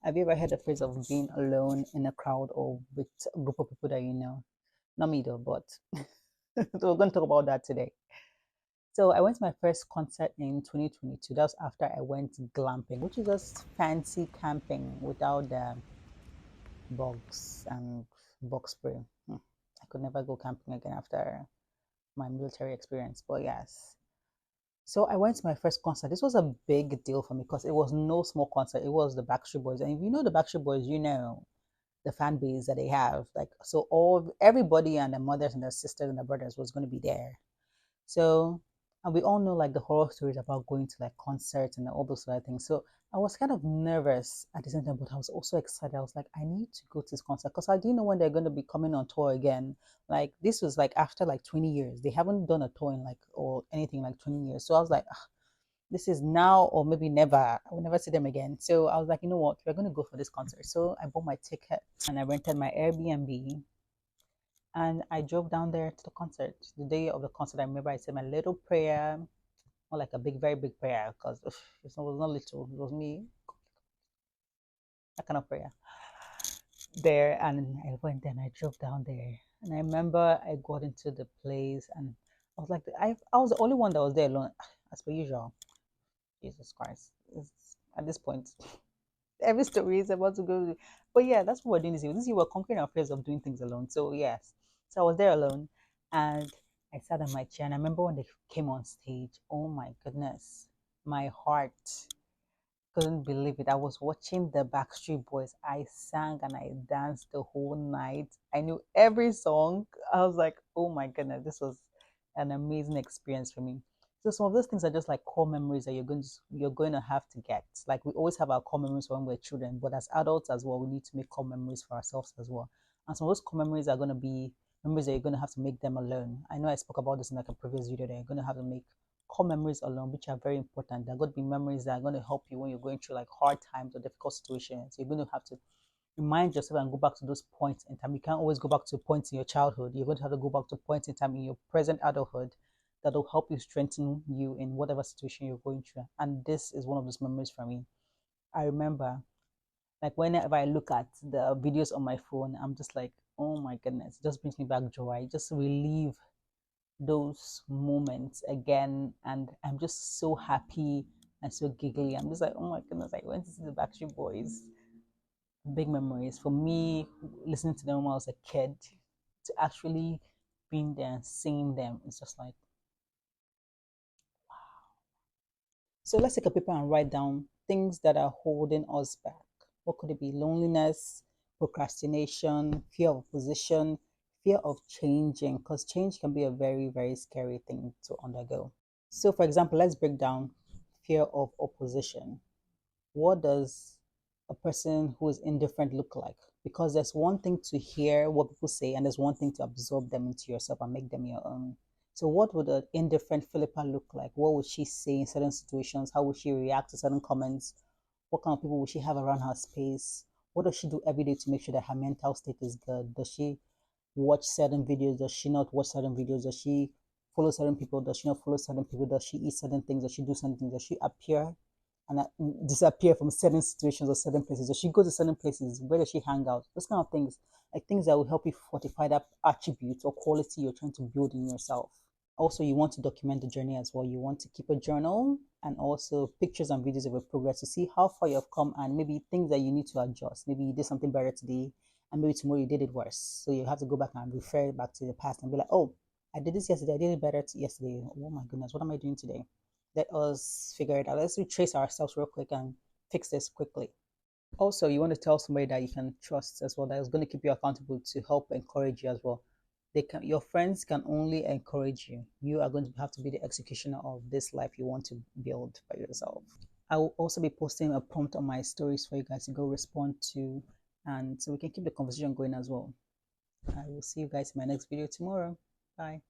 Have you ever heard the phrase of being alone in a crowd or with a group of people that you know? Not me though, but so we're going to talk about that today. So I went to my first concert in 2022. That was after I went glamping, which is just fancy camping without the bugs and bug spray. I could never go camping again after my military experience. But yes. So I went to my first concert. This was a big deal for me because it was no small concert. It was the Backstreet Boys. And if you know the Backstreet Boys, you know the fan base that they have. Like so all everybody and their mothers and their sisters and their brothers was going to be there. So and we all know like the horror stories about going to like concerts and all those other things. So I was kind of nervous at the same time, but I was also excited. I was like, I need to go to this concert because I didn't know when they're going to be coming on tour again. Like this was like after like 20 years. They haven't done a tour in like or anything like 20 years. So I was like, this is now or maybe never. I will never see them again. So I was like, you know what? We're going to go for this concert. So I bought my ticket and I rented my Airbnb and I drove down there to the concert. The day of the concert, I remember I said my little prayer, more like a big, very big prayer because it was not little. It was me, that kind of prayer there. And I went and I drove down there. And I remember I got into the place and I was like, I was the only one that was there alone, as per usual. Jesus Christ. At this point, every story is about to go. But yeah, that's what we're doing this year. This year we're conquering our fears of doing things alone. So yes. So I was there alone and I sat in my chair and I remember when they came on stage, oh my goodness, my heart couldn't believe it. I was watching the Backstreet Boys. I sang and I danced the whole night. I knew every song. I was like, oh my goodness, this was an amazing experience for me. So some of those things are just like core memories that you're going to have to get. Like we always have our core memories when we're children, but as adults as well, we need to make core memories for ourselves as well. And some of those core memories are going to be memories that you're going to have to make them alone. I know I spoke about this in like a previous video that you're going to have to make core memories alone, which are very important. They're going to be memories that are going to help you when you're going through like hard times or difficult situations. You're going to have to remind yourself and go back to those points in time. You can't always go back to points in your childhood. You're going to have to go back to points in time in your present adulthood that will help you strengthen you in whatever situation you're going through. And this is one of those memories for me. I remember, like, whenever I look at the videos on my phone, I'm just like, oh my goodness, it just brings me back joy. Just relieve those moments again, and I'm just so happy and so giggly. I'm just like, oh my goodness, I went to see the Backstreet Boys. Big memories for me listening to them when I was a kid to actually being there and seeing them. It's just like, so let's take a paper and write down things that are holding us back. What could it be? Loneliness, procrastination, fear of opposition, fear of changing, because change can be a very, very scary thing to undergo. So, for example, let's break down fear of opposition. What does a person who is indifferent look like? Because there's one thing to hear what people say, and there's one thing to absorb them into yourself and make them your own. So, what would an indifferent Philippa look like? What would she say in certain situations? How would she react to certain comments? What kind of people would she have around her space? What does she do every day to make sure that her mental state is good? Does she watch certain videos? Does she not watch certain videos? Does she follow certain people? Does she not follow certain people? Does she eat certain things? Does she do certain things? Does she appear and disappear from certain situations or certain places? Does she go to certain places? Where does she hang out? Those kind of things, like things that will help you fortify that attribute or quality you're trying to build in yourself. Also, you want to document the journey as well. You want to keep a journal and also pictures and videos of your progress to see how far you've come and maybe things that you need to adjust. Maybe you did something better today and maybe tomorrow you did it worse. So you have to go back and refer back to the past and be like, oh, I did this yesterday. I did it better yesterday. Oh my goodness, what am I doing today? Let us figure it out. Let's retrace ourselves real quick and fix this quickly. Also, you want to tell somebody that you can trust as well, that is going to keep you accountable to help encourage you as well. Your friends can only encourage you. You are going to have to be the executioner of this life you want to build by yourself. I will also be posting a prompt on my stories for you guys to go respond to, and so we can keep the conversation going as well. I will see you guys in my next video tomorrow. Bye.